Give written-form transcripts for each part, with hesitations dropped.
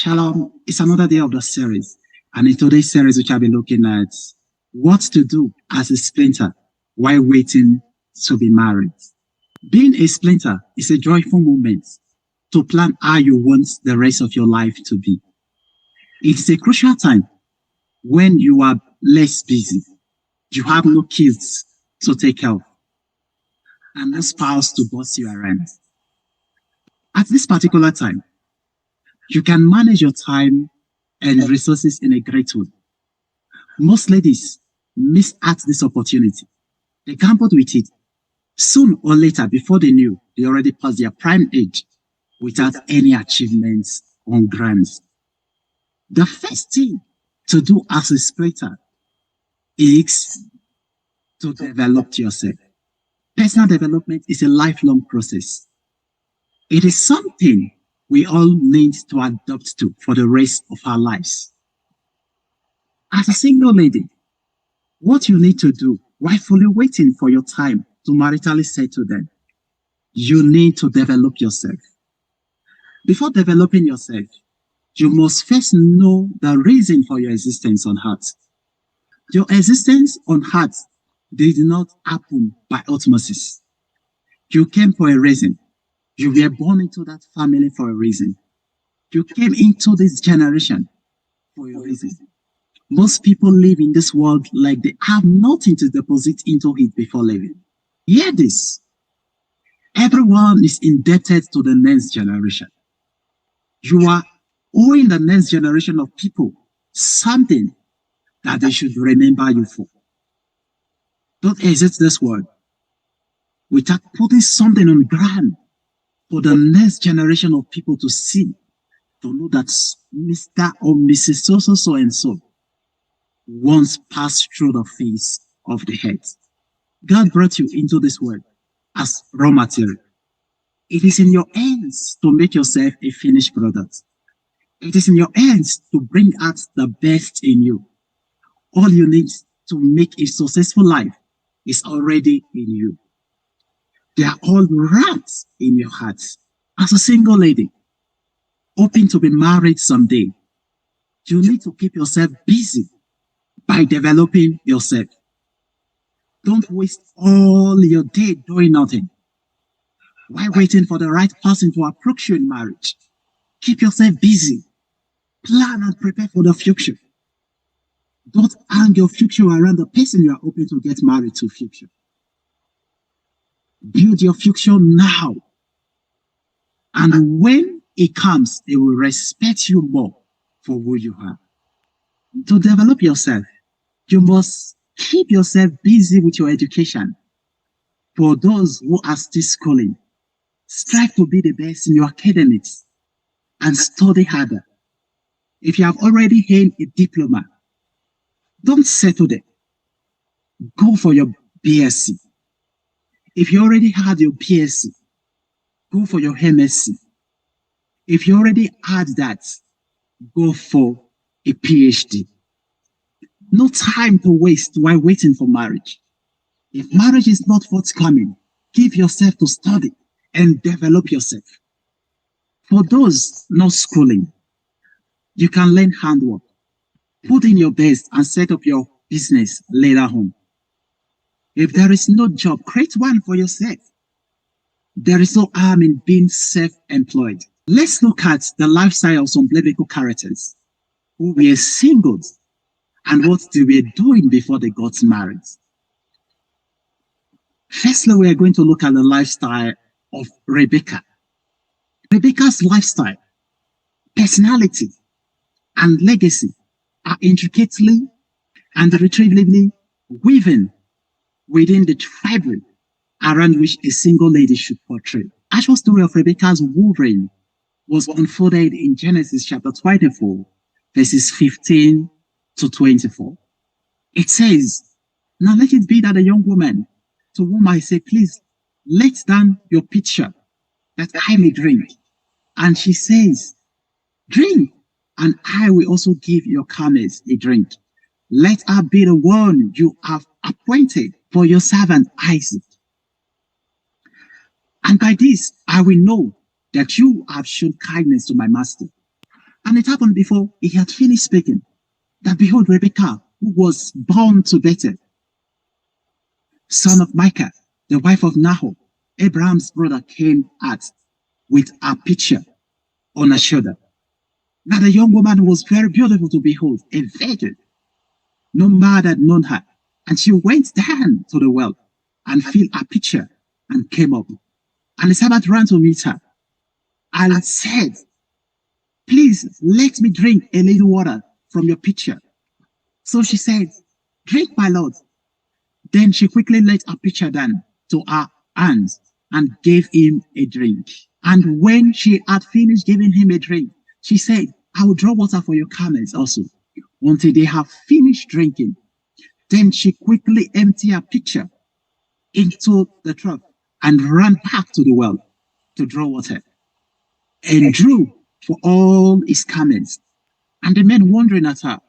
Shalom, it's another day of the series. And in today's series, which I'll be looking at what to do as a splinter while waiting to be married. Being a splinter is a joyful moment to plan how you want the rest of your life to be. It's a crucial time when you are less busy. You have no kids to take care of and no spouse to boss you around. At this particular time, you can manage your time and resources in a great way. Most ladies miss out this opportunity. They gambled with it. Soon or later, before they knew, they already passed their prime age without any achievements on grants. The first thing to do as a splinter is to develop yourself. Personal development is a lifelong process. It is something we all need to adapt to for the rest of our lives. As a single lady, what you need to do while fully waiting for your time to maritally settle them, you need to develop yourself. Before developing yourself, you must first know the reason for your existence on earth. Your existence on earth did not happen by osmosis. You came for a reason. You were born into that family for a reason. You came into this generation for a reason. Most people live in this world like they have nothing to deposit into it before living. Hear this. Everyone is indebted to the next generation. You are owing the next generation of people something that they should remember you for. Don't exit this world without putting something on the ground for the next generation of people to see, to know that Mr. or Mrs. So and so once passed through the face of the earth. God brought you into this world as raw material. It is in your hands to make yourself a finished product. It is in your hands to bring out the best in you. All you need to make a successful life is already in you. They are all right in your heart. As a single lady, hoping to be married someday, you need to keep yourself busy by developing yourself. Don't waste all your day doing nothing while waiting for the right person to approach you in marriage. Keep yourself busy. Plan and prepare for the future. Don't hang your future around the person you are hoping to get married to future. Build your future now. And when it comes, it will respect you more for who you are. To develop yourself, you must keep yourself busy with your education. For those who are still schooling, strive to be the best in your academics and study harder. If you have already gained a diploma, don't settle there. Go for your BSc. If you already had your BSc, go for your MSc. If you already had that, go for a PhD. No time to waste while waiting for marriage. If marriage is not forthcoming, give yourself to study and develop yourself. For those not schooling, you can learn handwork. Put in your best and set up your business later on. If there is no job, create one for yourself. There is no harm in being self-employed. Let's look at the lifestyle of some biblical characters who were singles and what they were doing before they got married. Firstly, we are going to look at the lifestyle of Rebekah. Rebekah's lifestyle, personality, and legacy are intricately and retrievably woven within the fabric around which a single lady should portray. The actual story of Rebekah's wooing was unfolded in Genesis chapter 24, verses 15 to 24. It says, "Now let it be that a young woman to whom I say, please let down your pitcher that I may drink. And she says, drink, and I will also give your camels a drink. Let her be the one you have appointed for your servant Isaac. And by this I will know that you have shown kindness to my master, And it happened before he had finished speaking, that behold, Rebekah, who was born to Bethuel, son of Micah, the wife of Nahor, Abraham's brother, came out with a pitcher on her shoulder. Now the young woman was very beautiful to behold, a virgin. No man had known her. And she went down to the well and filled a pitcher and came up. And the servant ran to meet her and said, please let me drink a little water from your pitcher. So she said, drink, my lord. Then she quickly let her pitcher down to her hands and gave him a drink. And when she had finished giving him a drink, she said, I will draw water for your camels also, until they have finished drinking. Then she quickly emptied her pitcher into the trough and ran back to the well to draw water, and drew for all his camels. And the men, wondering at her,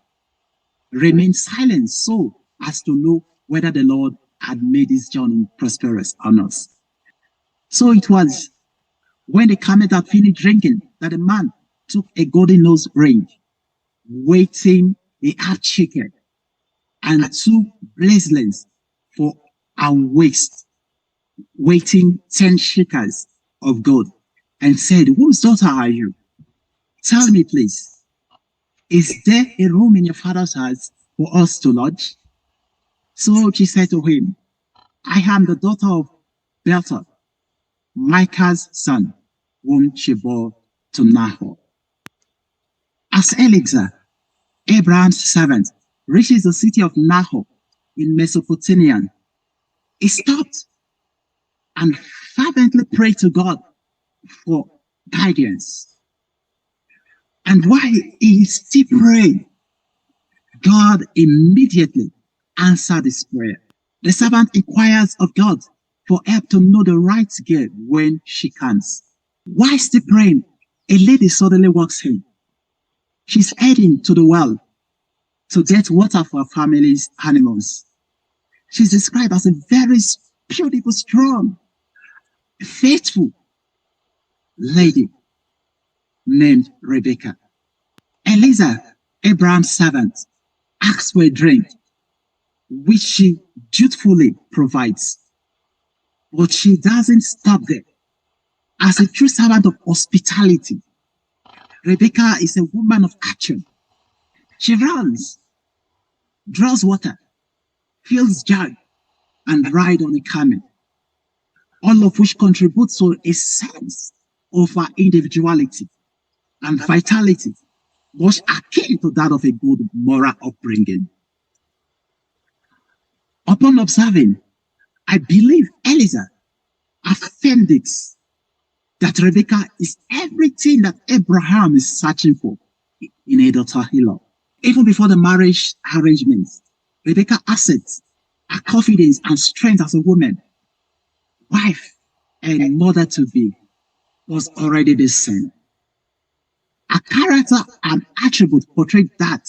remained silent so as to know whether the Lord had made his journey prosperous or not. So it was when the camels had finished drinking that the man took a golden nose ring, weighing a half shekel, and 2 bracelets for a waist, weighing 10 shekels of gold, and said, whose daughter are you? Tell me, please, is there a room in your father's house for us to lodge? So she said to him, I am the daughter of Bethuel, Micah's son, whom she bore to Nahor. As Eliezer, Abraham's servant, reaches the city of Nahor in Mesopotamia, he stopped and fervently prayed to God for guidance. And while he still prayed, God immediately answered his prayer. The servant inquires of God for help to know the right girl when she comes. While still praying, a lady suddenly walks in. She's heading to the well to get water for her family's animals. She's described as a very beautiful, strong, faithful lady named Rebekah. Eliezer, Abraham's servant, asks for a drink, which she dutifully provides. But she doesn't stop there. As a true servant of hospitality, Rebekah is a woman of action. She runs, draws water, fills jug, and rides on a camel, all of which contributes to a sense of her individuality and vitality, much akin to that of a good moral upbringing. Upon observing, I believe Eliezer affirmed it, that Rebekah is everything that Abraham is searching for in a daughter-in-law. Even before the marriage arrangements, Rebekah's assets, her confidence and strength as a woman, wife, and mother-to-be was already the same. Her character and attribute portrayed that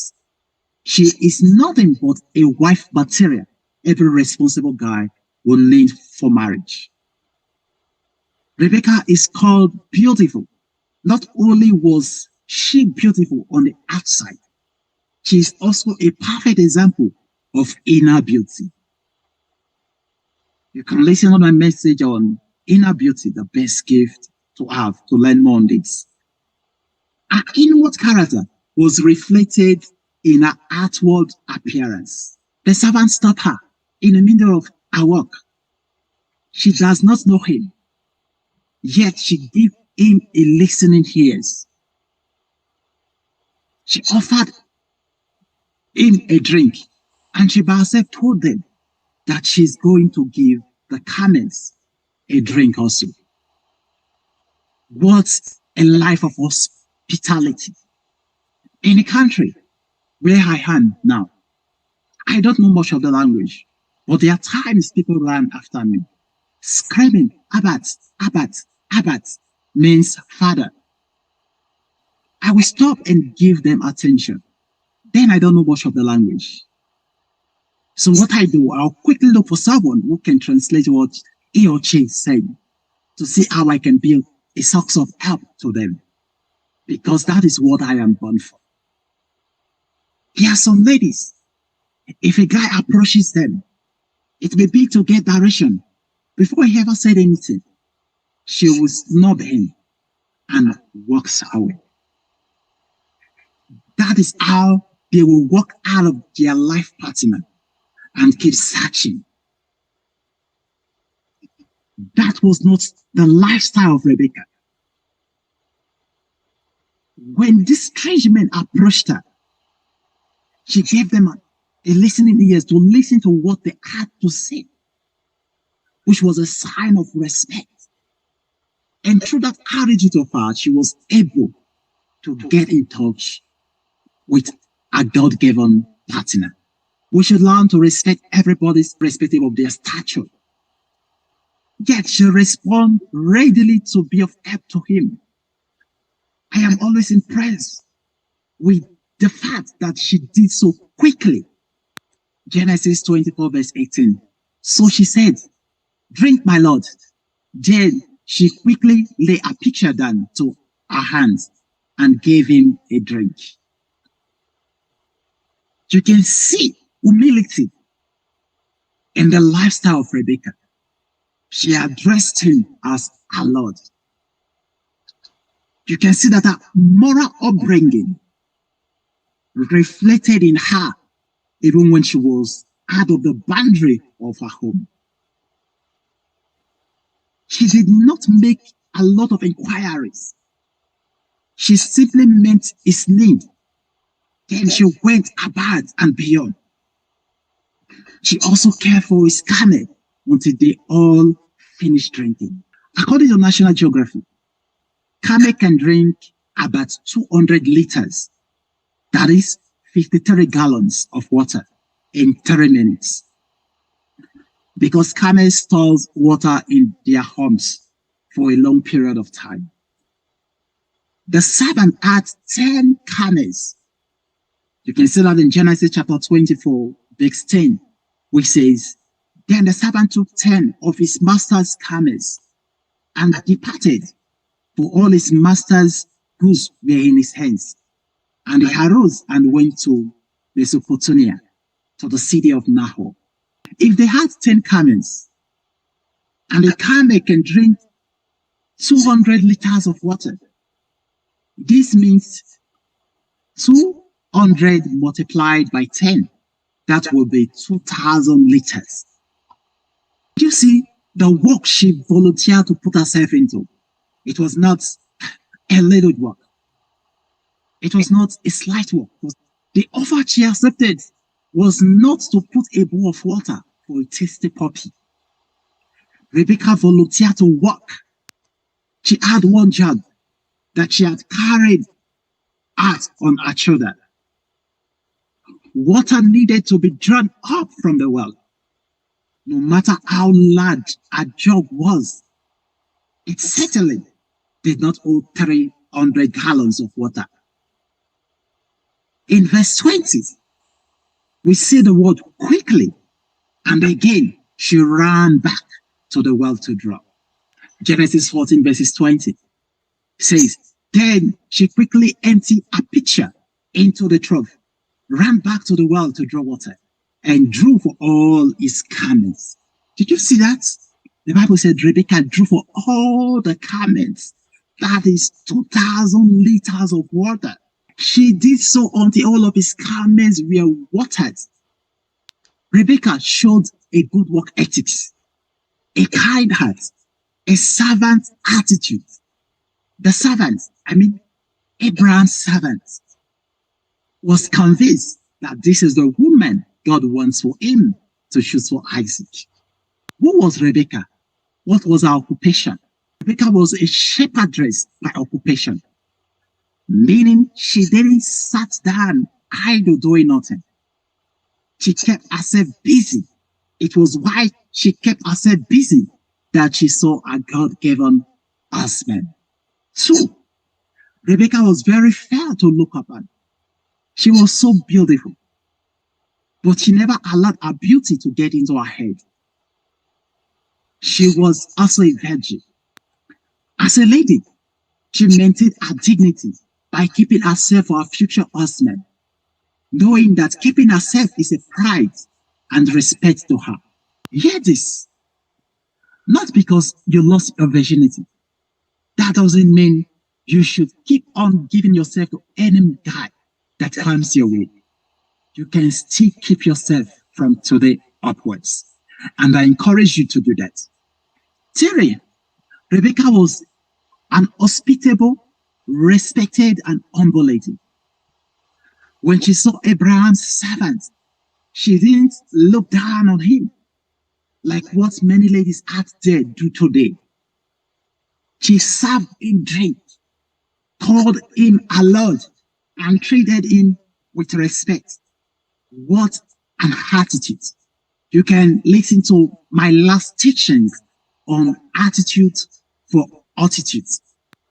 she is nothing but a wife material every responsible guy will need for marriage. Rebekah is called beautiful. Not only was she beautiful on the outside, she is also a perfect example of inner beauty. You can listen to my message on inner beauty, the best gift to have, to learn more on this. Her inward character was reflected in her outward appearance. The servant stopped her in the middle of her work. She does not know him, yet she gave him a listening ears. She offered him a drink, and she by herself told them that she's going to give the camels a drink also. What a life of hospitality. In a country where I am now, I don't know much of the language, but there are times people run after me, screaming, Abbat, Abbat, Abbat, means father. I will stop and give them attention. Then I don't know much of the language. So what I do, I'll quickly look for someone who can translate what he or she is saying to see how I can be a source of help to them. because that is what I am born for. There are some ladies, if a guy approaches them, it may be to get direction. Before he ever said anything, she will snub him and walks away. That is how they will walk out of their life partner and keep searching. That was not the lifestyle of Rebekah. When these strange men approached her, she gave them a listening ears to listen to what they had to say, which was a sign of respect. And through that attitude of hers, she was able to get in touch with a God-given partner. We should learn to respect everybody irrespective of their stature. Yet she responded readily to be of help to him. I am always impressed with the fact that she did so quickly. Genesis 24 verse 18. So she said, "Drink, my lord." Then she quickly laid a pitcher down to her hands and gave him a drink. You can see humility in the lifestyle of Rebekah. She addressed him as her Lord. You can see that her moral upbringing reflected in her even when she was out of the boundary of her home. She did not make a lot of inquiries. She simply met his need. Then she went about and beyond. She also cared for his camel until they all finished drinking. According to National Geographic, camel can drink about 200 liters, that is 53 gallons of water in 30 minutes. Because camels store water in their humps for a long period of time. The servant had 10 camels. You can see that in Genesis chapter 24, verse 10, which says, "Then the servant took 10 of his master's camels and departed, for all his master's goods were in his hands. And he arose and went to Mesopotamia, to the city of Nahor." If they had 10 camels, and a camel can drink 200 liters of water, this means 200 multiplied by 10. That will be 2,000 liters. You see, the work she volunteered to put herself into, it was not a little work. It was not a slight work. The offer she accepted was not to put a bowl of water for a tasty puppy. Rebekah volunteered to work. She had one job that she had carried out on her shoulder. Water needed to be drawn up from the well. No matter how large a jug was, it certainly did not hold 300 gallons of water. In verse 20, we see the word quickly, and again she ran back to the well to draw. Genesis 14 verses 20 says, "Then she quickly emptied a pitcher into the trough, ran back to the well to draw water, and drew for all his camels." Did you see that? The Bible said Rebekah drew for all the camels. That is 2,000 liters of water. She did so until all of his camels were watered. Rebekah showed a good work ethics, a kind heart, a servant attitude. The servant, Abraham's servant, was convinced that this is the woman God wants for him to choose for Isaac. Who was Rebekah? What was her occupation? Rebekah was a shepherdess by occupation, meaning she didn't sit down idle doing nothing. She kept herself busy. It was why she kept herself busy that she saw a God-given husband. 2, Rebekah was very fair to look upon. She was so beautiful, but she never allowed her beauty to get into her head. She was also a virgin. As a lady, she maintained her dignity by keeping herself for her future husband, knowing that keeping herself is a pride and respect to her. Hear this, not because you lost your virginity. That doesn't mean you should keep on giving yourself to any guy that comes your way. You can still keep yourself from today upwards. And I encourage you to do that. 3, Rebekah was an hospitable, respected, and humble lady. When she saw Abraham's servant, she didn't look down on him like what many ladies out there do today. She served him drink, called him a lord, and treated him with respect. What an attitude. You can listen to my last teachings on attitude for attitudes.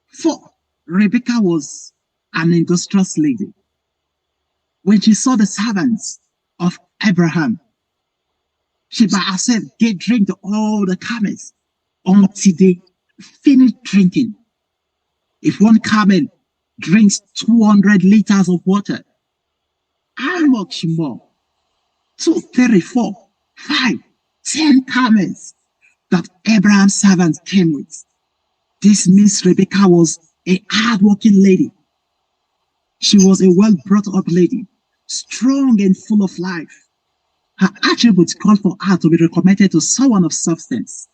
4, Rebekah was an industrious lady. When she saw the servants of Abraham, she by herself gave drink to all the camels until they finished drinking. If one camel drinks 200 liters of water, how much more? 2, 3, 4, 5, 10 camels that Abraham's servants came with. This means Rebekah was a hard-working lady. She was a well-brought-up lady, strong and full of life. Her attributes called for her to be recommended to someone of substance,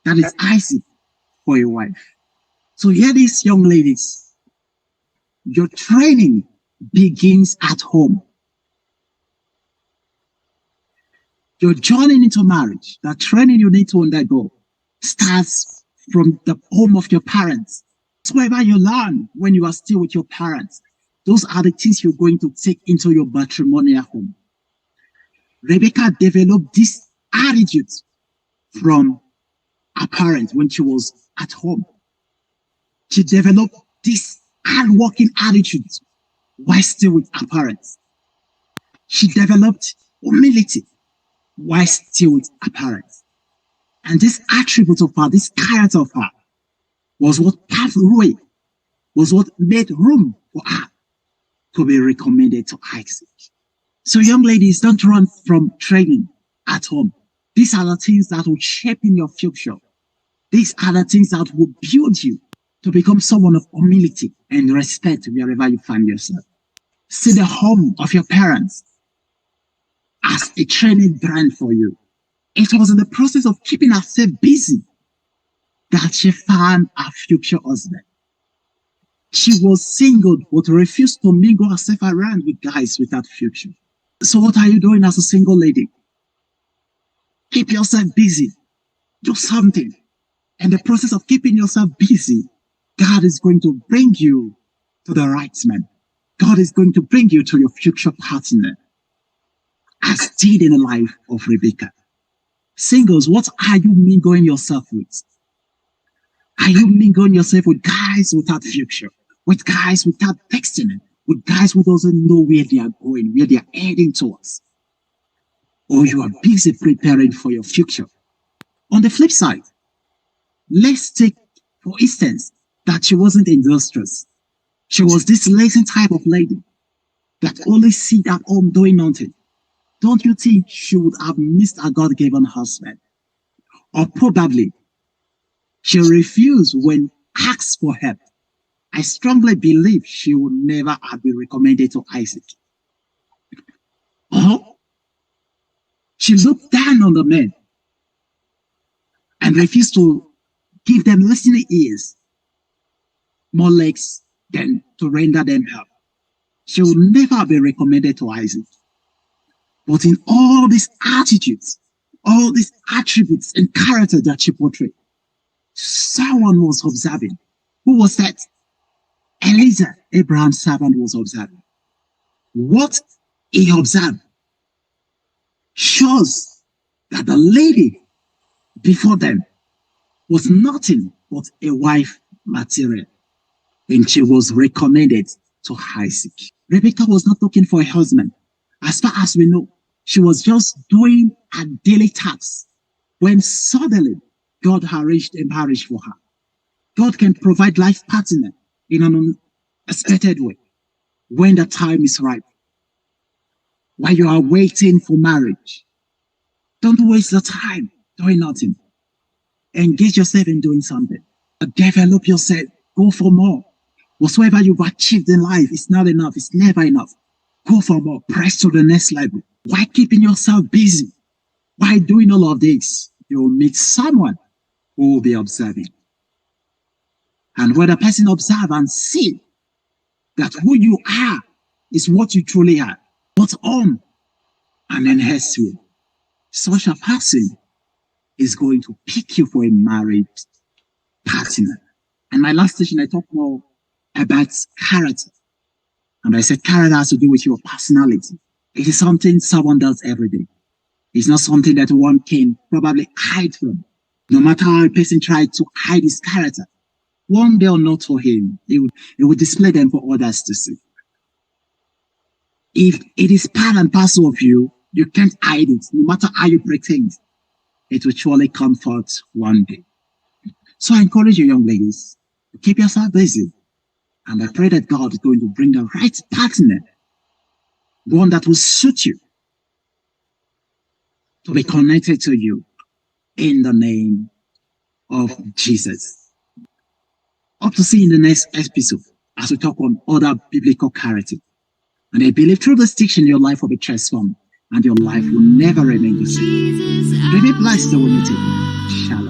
that is Isaac, for a wife. So hear this, young ladies. Your training begins at home. Your journey into marriage, the training you need to undergo, starts from the home of your parents. Whatever you learn when you are still with your parents, those are the things you're going to take into your matrimonial home. Rebekah developed this attitude from her parents when she was at home. She developed this hard-working attitude while still with her parents. She developed humility while still with her parents. And this attribute of her, this character of her, was what paved the way, was what made room for her to be recommended to Isaac. So young ladies, don't run from training at home. These are the things that will shape in your future. These are the things that will build you to become someone of humility and respect wherever you find yourself. See the home of your parents as a training ground for you. It was in the process of keeping herself busy that she found her future husband. She was single but refused to mingle herself around with guys without future. So what are you doing as a single lady? Keep yourself busy. Do something. In the process of keeping yourself busy, God is going to bring you to the right man. God is going to bring you to your future partner, as did in the life of Rebekah. Singles, what are you mingling yourself with? Are you mingling yourself with guys without future, with guys without destiny, with guys who doesn't know where they are going, where they are heading towards? Or you are busy preparing for your future? On the flip side, let's take, for instance, that she wasn't industrious. She was this lazy type of lady that only sit at home doing nothing. Don't you think she would have missed a God-given husband? Or probably she refused when asked for help. I strongly believe she would never have been recommended to Isaac. Or she looked down on the men and refused to give them listening ears, more legs than to render them help. She would never be recommended to Isaac. But in all these attitudes, all these attributes and character that she portrayed, someone was observing. Who was that? Eliezer, Abraham's servant, was observing. What he observed shows that the lady before them was nothing but a wife material, and she was recommended to Isaac. Rebekah was not looking for a husband. As far as we know, she was just doing her daily tasks when suddenly God arranged a marriage for her. God can provide life partner in an expected way, when the time is ripe, while you are waiting for marriage. Don't waste the time doing nothing. Engage yourself in doing something. Develop yourself. Go for more. Whatsoever you've achieved in life is not enough. It's never enough. Go for more. Press to the next level. Why keeping yourself busy? Why doing all of this? You will meet someone who will be observing. And when the person observe and see that who you are is what you truly are, what's on and enhance you, such a person is going to pick you for a married partner. And my last session, I talked more about character. And I said character has to do with your personality. It is something someone does every day. It's not something that one can probably hide from. No matter how a person tried to hide his character, one day or not for him, it would display them for others to see. If it is part and parcel of you, you can't hide it. No matter how you pretend, it will surely come forth one day. So I encourage you, young ladies, to keep yourself busy. And I pray that God is going to bring the right partner, one that will suit you, to be connected to you in the name of Jesus. Hope to see you in the next episode as we talk on other biblical character. And I believe through this teaching, your life will be transformed and your life will never remain the same. Be blessed when you take it. Shalom.